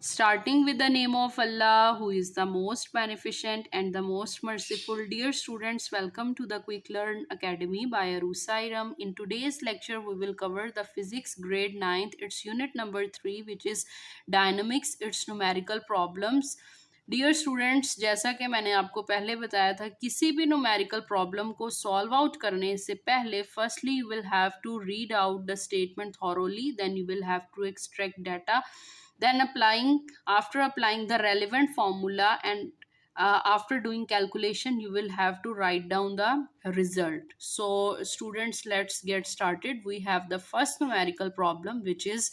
Starting with the name of Allah, who is the most beneficent and the most merciful. Dear students, welcome to the Quick Learn Academy by Arusairam. In today's lecture, we will cover the physics grade 9th, its unit number 3, which is dynamics, its numerical problems. Dear students, जैसा कि मैंने आपको पहले बताया था, किसी भी numerical problem को सॉल्व आउट करने से पहले firstly you will have to read out the statement thoroughly, then you will have to extract data, then after applying the relevant formula and after doing calculation, you will have to write down the result. So students, let's get started. We have the first numerical problem, which is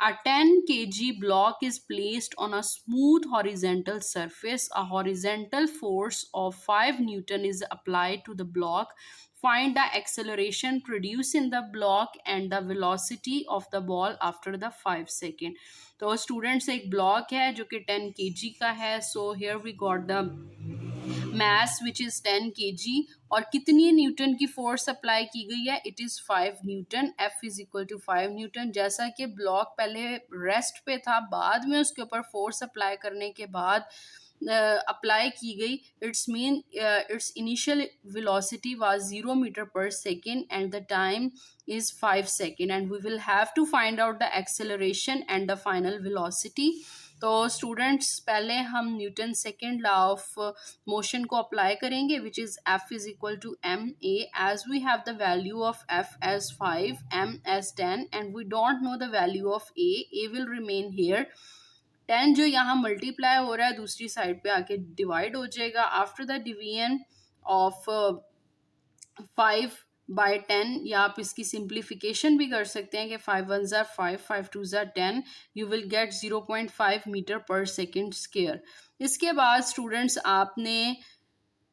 a 10 kg block is placed on a smooth horizontal surface. A horizontal force of 5 Newton is applied to the block. Find the acceleration produced in the block and the velocity of the ball after the 5 second. तो स्टूडेंट्स, एक block है जो कि 10 kg का है. So here we got the mass which is 10 kg और कितनी न्यूटन की फोर्स अप्लाई की गई है, it is 5 newton. F is equal to 5 newton. जैसा कि ब्लॉक पहले रेस्ट पे था, बाद में उसके ऊपर फोर्स अप्लाई करने के बाद अप्लाई की गई, its initial velocity was 0 meter per second and the time is 5 second, and we will have to find out the acceleration and the final velocity. तो स्टूडेंट्स, पहले हम newton second law of motion को apply करेंगे, which is F is equal to M A. As we have the value of F as 5, M as 10 and we don't know the value of A will remain here. 10 जो यहाँ multiply हो रहा है दूसरी side पे आके divide हो जाएगा. आफ्टर द डिवीजन ऑफ 5/10, या आप इसकी सिंप्लीफिकेशन भी कर सकते हैं कि 5 1 ज़ा 5, 5 2 ज़ा 10, you will get 0.5 metre per second square. इसके बाद स्टूडेंट्स, आपने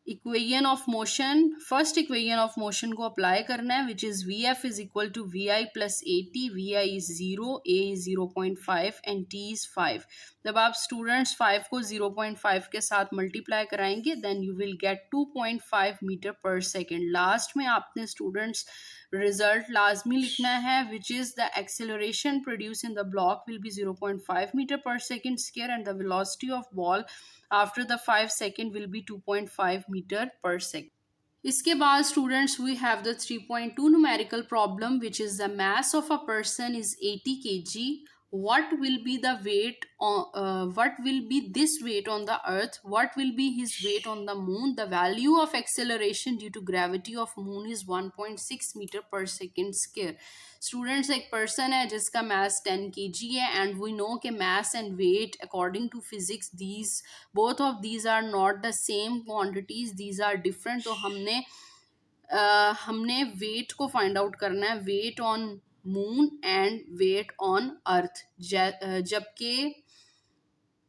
equation of motion, first equation of motion को अप्लाई करना है, which is V F is equal to V I plus A T. V I is 0, A is 0.5 and T is 5. जब आप students 5 को 0.5 के साथ मल्टीप्लाई कराएंगे, then you will get 2.5 metre per second. Last में आपने स्टूडेंट्स रिजल्ट लाजमी लिखना है, which is the acceleration produce in the block will be 0.5 metre per second square and the velocity of ball after the 5 second will be 2.5 meter per second. इसके बाद students, we have the 3.2 numerical problem, which is the mass of a person is 80 kg. What will be the weight what will be this weight on the earth? What will be his weight on the moon? The value of acceleration due to gravity of moon is 1.6 meter per second square. Students, एक person है जिसका mass 10 kg है, and we know कि mass and weight according to physics these both of these are not the same quantities, these are different. तो हमने weight को find out करना है, weight on moon and weight on Earth. जबकि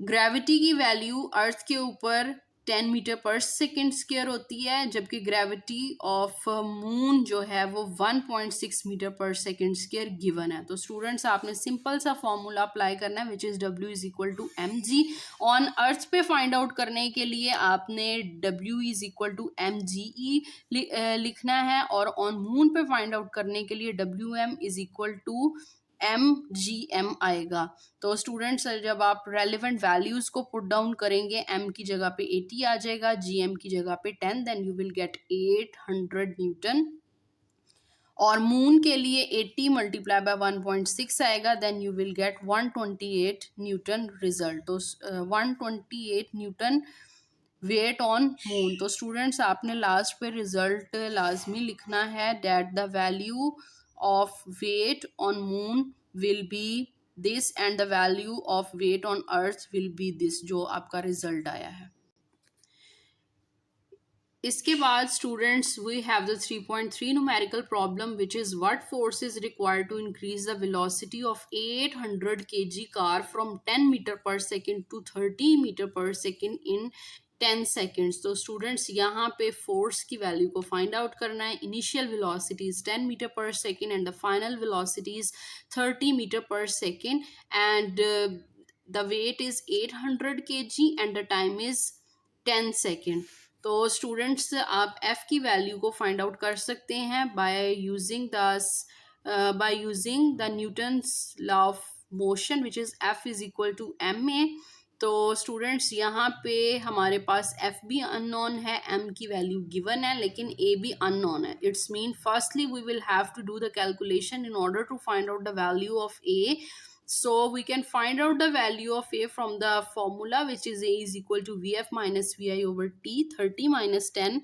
gravity की value अर्थ के ऊपर 10 मीटर पर सेकेंड स्क्वायर होती है, जबकि ग्रेविटी ऑफ मून जो है वो 1.6 metre per second square given है. तो स्टूडेंट्स, आपने सिंपल सा फॉर्मूला अप्लाई करना है, which is W is equal to M G. On earth पे फाइंड आउट करने के लिए आपने W is equal to M G E लिखना है, और ऑन मून पे फाइंड आउट करने के लिए WM is equal to MGM आएगा. तो स्टूडेंट्स, जब आप रेलिवेंट वैल्यूज को पुट डाउन करेंगे, M की जगह पे 80 आ जाएगा, GM की जगह पे 10, then you will get 800 newton. और मून के लिए 80 मल्टीप्लाई बाय 1.6 आएगा, then you will get 128 newton result. तो 128 न्यूटन वेट ऑन मून. तो स्टूडेंट्स, आपने लास्ट पे रिजल्ट लाजमी लिखना है, that the value of weight on moon will be this and the value of weight on earth will be this, जो आपका result आया है. इसके बाद students, we have the 3.3 numerical problem, which is what force is required to increase the velocity of 800 kg car from 10 meter per second to 30 meter per second in 10 seconds. तो students, यहाँ पे force की value को find out करना है. Initial velocity is 10 metre per second and the final velocity is 30 metre per second, and the weight is 800 kg and the time is 10 second. तो students, आप F की value को find out कर सकते हैं by using the Newton's law of motion which is F is equal to M A. तो students यहाँ पे हमारे पास एफ भी अननोन है, एम की वैल्यू गिवन है, लेकिन ए भी अननोन है। It's mean firstly we will have to do the calculation in order to find out the value of A. So we can find out the value of A from the formula, which is A is equal to VF minus VI over T. 30 minus 10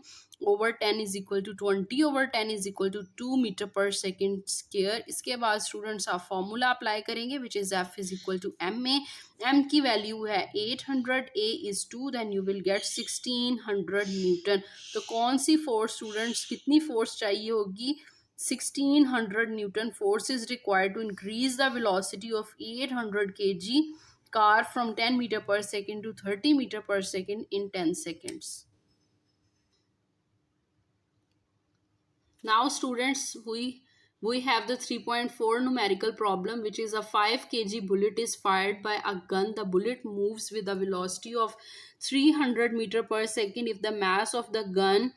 over 10 is equal to 20 over 10 is equal to 2 meter per second square. इसके बाद students आप formula apply करेंगे which is F is equal to ma. m की value है 800, A is 2, then you will get 1600 Newton. तो कौन सी force students, कितनी force चाहिए होगी? 1600 Newton force is required to increase the velocity of 800 kg car from 10 meter per second to 30 meter per second in 10 seconds. Now students, we have the 3.4 numerical problem, which is a 5 kg bullet is fired by a gun. The bullet moves with a velocity of 300 meter per second. If the mass of the gun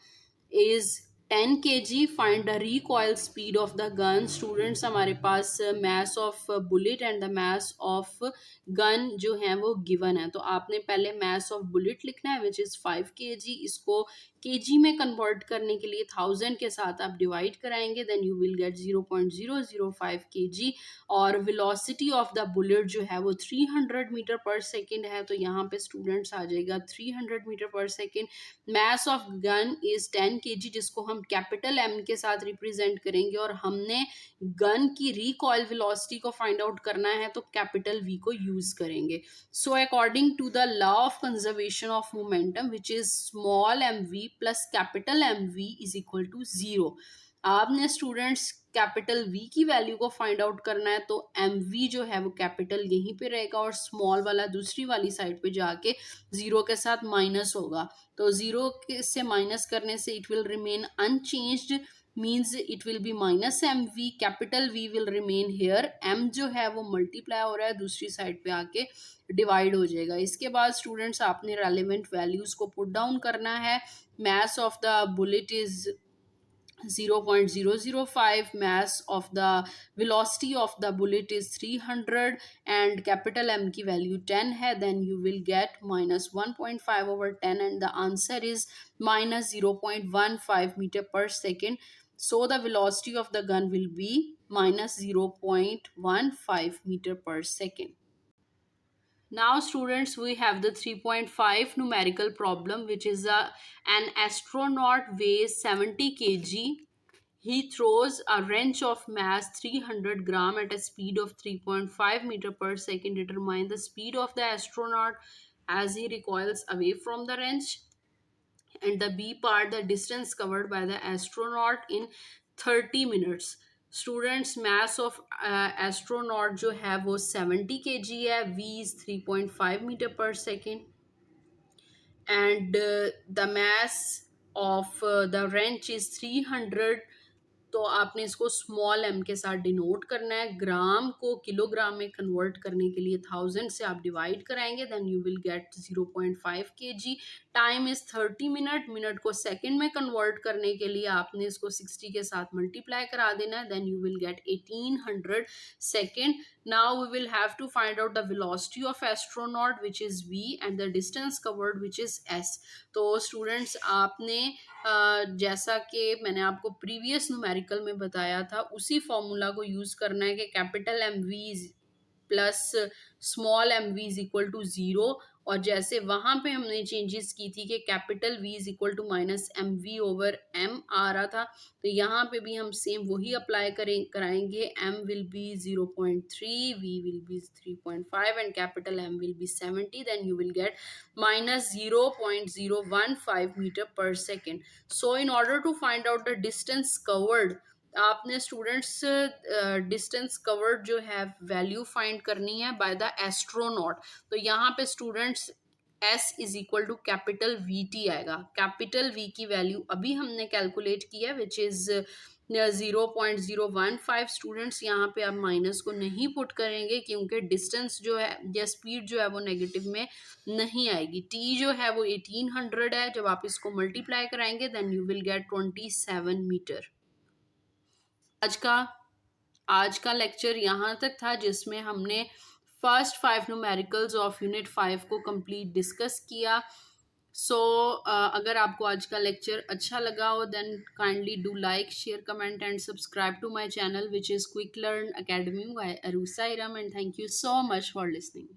is 10 kg, find the recoil speed of the gun. Students, हमारे पास mass of bullet and the mass of gun जो है वो given है. तो आपने पहले mass of bullet लिखना है which is 5 kg. इसको kg में convert करने के लिए 1000 के साथ आप divide कराएंगे, then you will get 0.005 kg. और velocity of the bullet जो है वो 300 meter per second है, तो यहाँ पे students आ जाएगा 300 meter per second. mass of gun is 10 kg, जिसको हम कैपिटल M के साथ रिप्रेजेंट करेंगे, और हमने गन की रिकॉइल वेलोसिटी को फाइंड आउट करना है तो कैपिटल V को यूज करेंगे. So according to the law of conservation of momentum which is small mv plus capital mv is equal to 0. आपने स्टूडेंट्स कैपिटल V की वैल्यू को फाइंड आउट करना है, तो mv जो है वो कैपिटल यहीं पे रहेगा और स्मॉल वाला दूसरी वाली साइड पे जाके 0 के साथ माइनस होगा. तो 0 से माइनस करने से it will remain unchanged, means it will be minus mv. Capital V will remain here. m जो है वो मल्टीप्लाई हो रहा है, दूसरी साइड पे आके डिवाइड हो जाएगा. इसके बाद स्टूडेंट्स आपने रेलेवेंट वैल्यूज को पुट डाउन करना है. mass of the bullet is 0.005, mass of the velocity of the bullet is 300 and capital M की value 10 है, then you will get minus 1.5 over 10 and the answer is minus 0.15 meter per second. So the velocity of the gun will be minus 0.15 meter per second. Now students, we have the 3.5 numerical problem, which is an astronaut weighs 70 kg. He throws a wrench of mass 300 gram at a speed of 3.5 meter per second. Determine the speed of the astronaut as he recoils away from the wrench. And the B part, the distance covered by the astronaut in 30 minutes. Students mass of astronaut जो है वो 70 kg है, V is 3.5 meter per second, and the mass of the wrench is 300. तो आपने इसको small m के साथ denote करना है. ग्राम को किलोग्राम में कन्वर्ट करने के लिए 1000 से आप डिवाइड कराएंगे, then you will get 0.5 kg. Time is 30 minute. Minute को सेकंड में कन्वर्ट करने के लिए आपने इसको 60 के साथ मल्टीप्लाई करा देना है, then you will get 1800 second. Now we will have to find out the velocity of astronaut which is v and the distance covered which is s. तो स्टूडेंट्स आपने जैसा कि मैंने आपको प्रीवियस न्यूमेरिकल में बताया था, उसी फॉर्मूला को यूज़ करना है कि capital mv plus small mv is equal to 0. और जैसे वहाँ पे हमने चेंजेस की थी कि capital V is equal to minus mv over m आ रहा था, तो यहाँ पे भी हम सेम वही अप्लाई कराएंगे. m will be 0.3, V will be 3.5 and capital M will be 70. Then you will get minus 0.015 meter per second. So in order to find out the distance covered, आपने स्टूडेंट्स डिस्टेंस कवर्ड जो है value find करनी है by the astronaut. तो यहाँ पे students S is equal to capital VT आएगा. Capital V की वैल्यू अभी हमने कैलकुलेट की है विच इज 0.015. स्टूडेंट्स यहाँ पे आप माइनस को नहीं पुट करेंगे क्योंकि डिस्टेंस जो है या स्पीड जो है वो नेगेटिव में नहीं आएगी. T जो है वो 1800 है. जब आप इसको मल्टीप्लाई कराएंगे then you will get 27 metre. आज का लेक्चर यहाँ तक था जिसमें हमने फर्स्ट 5 न्यूमेरिकल्स ऑफ यूनिट 5 को कंप्लीट डिस्कस किया। सो अगर आपको आज का लेक्चर अच्छा लगा हो then kindly do like share comment and subscribe to my channel which is Quick Learn Academy by Arusa Iram, and thank you so much for listening.